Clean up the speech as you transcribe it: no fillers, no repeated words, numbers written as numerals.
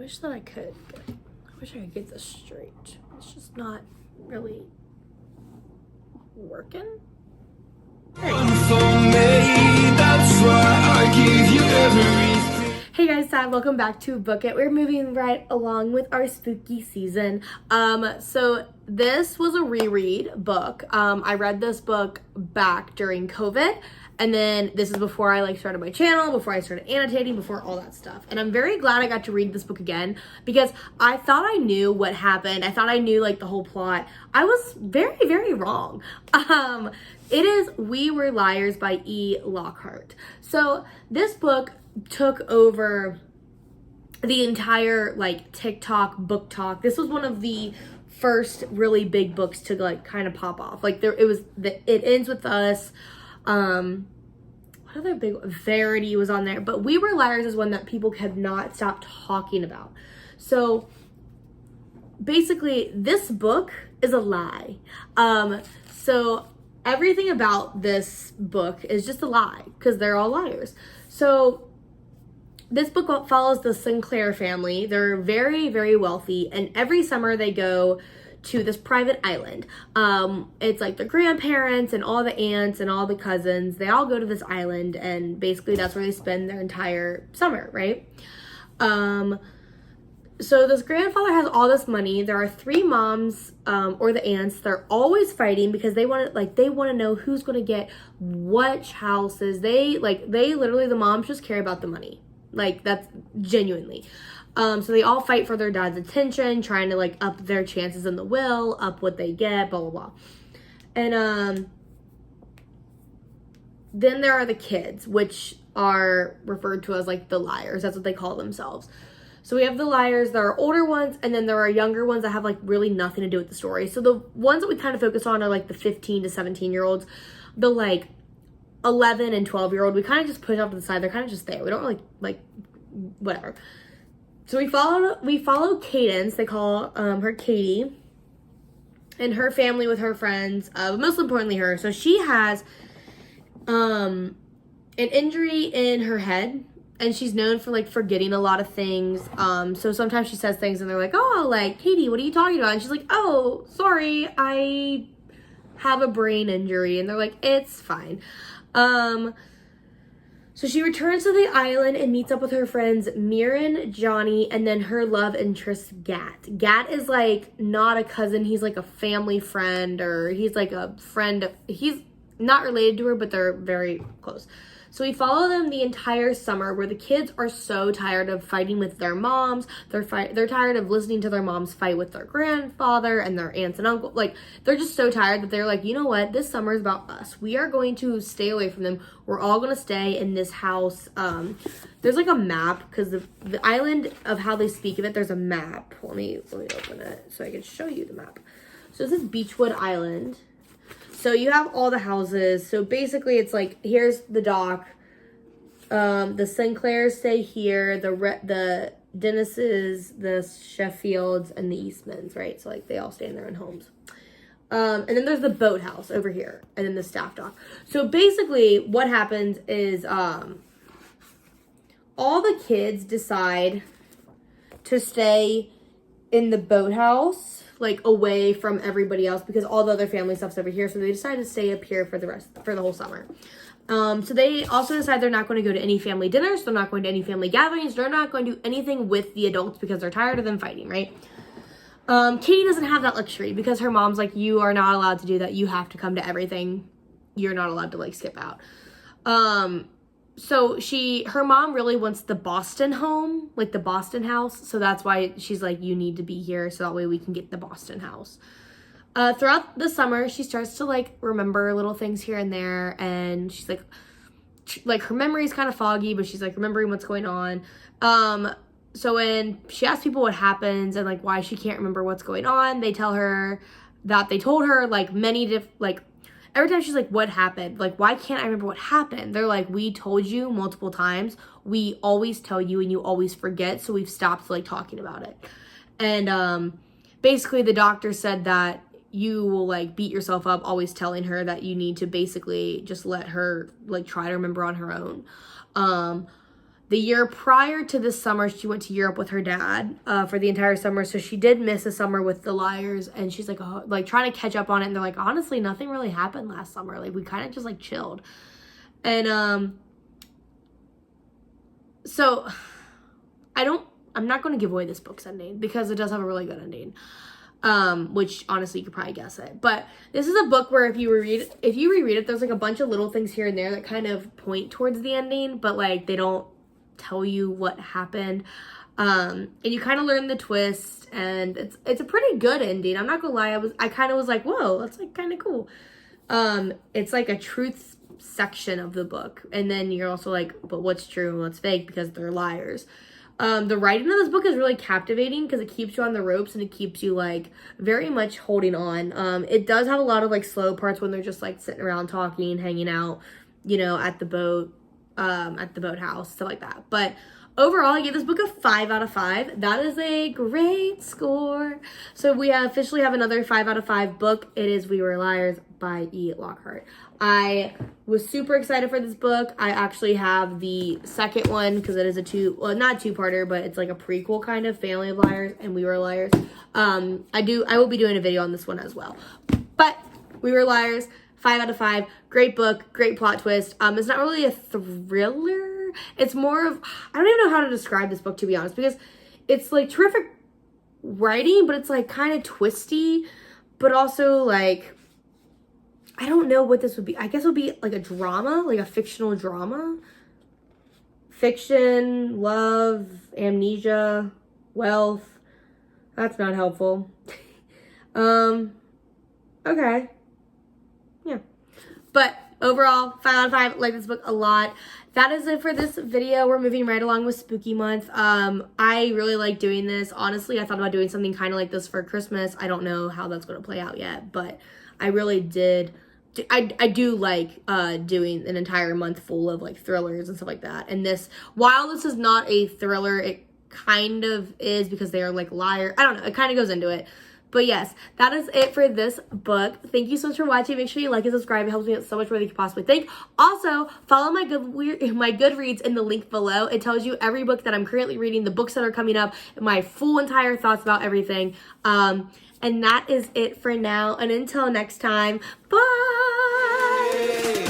wish that I could, but I wish I could get this straight. It's just not really working. Hey guys, Sad, welcome back to Book It. We're moving right along with our spooky season. So this was a reread book. I read this book back during COVID, and then this is before I started my channel, before I started annotating, before all that stuff. And I'm very glad I got to read this book again because I thought I knew what happened. I thought I knew the whole plot. I was very, very wrong. It is We Were Liars by E. Lockhart. So this book took over the entire TikTok book talk. This was one of the first really big books to kind of pop off. It Ends With Us. What other big Verity was on there, but We Were Liars is one that people have not stopped talking about. So basically this book is a lie. So everything about this book is just a lie because they're all liars. So this book follows the Sinclair family. They're very, very wealthy, and every summer they go to this private island. It's the grandparents and all the aunts and all the cousins. They all go to this island, and basically that's where they spend their entire summer, right? So this grandfather has all this money. There are three moms, or the aunts. They're always fighting because they want to know who's going to get which houses. They literally, the moms just care about the money. That's genuinely. So they all fight for their dad's attention, trying to up their chances in the will, up what they get, blah, blah, blah. And then there are the kids, which are referred to as the liars. That's what they call themselves. So we have the liars, there are older ones, and then there are younger ones that have really nothing to do with the story. So the ones that we kind of focus on are the 15 to 17 year olds. The 11 and 12-year-old, we kind of just push off to the side. They're kind of just there. We don't really whatever. So we follow Cadence. They call her Katie, and her family with her friends, but most importantly her. So she has an injury in her head, and she's known for forgetting a lot of things. So sometimes she says things and they're like, oh, Katie, what are you talking about? And she's like, oh, sorry, I have a brain injury. And they're like, it's fine. So she returns to the island and meets up with her friends Mirren, Johnny, and then her love interest Gat. Gat is not a cousin, he's a family friend, or he's a friend. He's not related to her, but they're very close. So we follow them the entire summer, where the kids are so tired of fighting with their moms. They're tired of listening to their moms fight with their grandfather and their aunts and uncle. They're just so tired that they're like, you know what? This summer is about us. We are going to stay away from them. We're all going to stay in this house. There's a map, because the island of how they speak of it, there's a map. Let me open it so I can show you the map. So this is Beechwood Island. So you have all the houses. So basically it's here's the dock. The Sinclairs stay here. The Dennises, the Sheffields, and the Eastmans, right? So they all stay in their own homes. And then there's the boathouse over here, and then the staff dock. So basically what happens is all the kids decide to stay in the boathouse, away from everybody else, because all the other family stuff's over here. So they decide to stay up here for the whole summer. So they also decide they're not going to go to any family dinners. They're not going to any family gatherings. They're not going to do anything with the adults because they're tired of them fighting, right? Katie doesn't have that luxury because her mom's you are not allowed to do that. You have to come to everything. You're not allowed to skip out. So her mom really wants the Boston home, the Boston house. So that's why she's you need to be here, so that way we can get the Boston house. Throughout the summer, she starts to remember little things here and there, and she's her memory is kind of foggy, but she's remembering what's going on. So when she asks people what happens and why she can't remember what's going on, they tell her that they told her every time she's what happened? Why can't I remember what happened? They're we told you multiple times. We always tell you and you always forget. So we've stopped talking about it. And basically the doctor said that you will beat yourself up always telling her that you need to basically just let her try to remember on her own. the year prior to this summer, she went to Europe with her dad for the entire summer. So she did miss a summer with the Liars. And she's like, oh, like trying to catch up on it. And they're like, honestly, nothing really happened last summer. Like we kind of just like chilled. And so I'm not going to give away this book's ending because it does have a really good ending. Which honestly you could probably guess it. But this is a book where if you reread it, there's like a bunch of little things here and there that kind of point towards the ending, but like they don't tell you what happened. And you kind of learn the twist, and it's a pretty good ending. I'm not gonna lie, I kind of was like, whoa, that's like kind of cool. It's like a truth section of the book, and then you're also like, but what's true and what's fake because they're liars. The writing of this book is really captivating because it keeps you on the ropes and it keeps you like very much holding on. It does have a lot of like slow parts when they're just like sitting around talking, hanging out, you know, at the boathouse, stuff like that. But overall, I gave this book a 5 out of 5. That is a great score. So we officially have another 5 out of 5 book. It is We Were Liars by E. Lockhart. I was super excited for this book. I actually have the second one because it is not two-parter, but it's like a prequel kind of, Family of Liars and We Were Liars. I will be doing a video on this one as well. But We Were Liars, 5 out of 5. Great book, great plot twist. It's not really a thriller. It's more of, I don't even know how to describe this book, to be honest, because it's like terrific writing, but it's like kind of twisty, but also like, I don't know what this would be. I guess it would be like a drama, like a fictional drama. Fiction, love, amnesia, wealth. That's not helpful. Okay. Yeah. But overall, 5 out of 5. Like this book a lot. That is it for this video. We're moving right along with Spooky Month. I really like doing this. Honestly, I thought about doing something kind of like this for Christmas. I don't know how that's going to play out yet, but I really did. I do like doing an entire month full of like thrillers and stuff like that. And this, while this is not a thriller, it kind of is because they are like liar. I don't know. It kind of goes into it. But yes, that is it for this book. Thank you so much for watching. Make sure you like and subscribe. It helps me out so much more than you can possibly think. Also, follow my Goodreads in the link below. It tells you every book that I'm currently reading, the books that are coming up, and my full entire thoughts about everything. And that is it for now. And until next time, bye!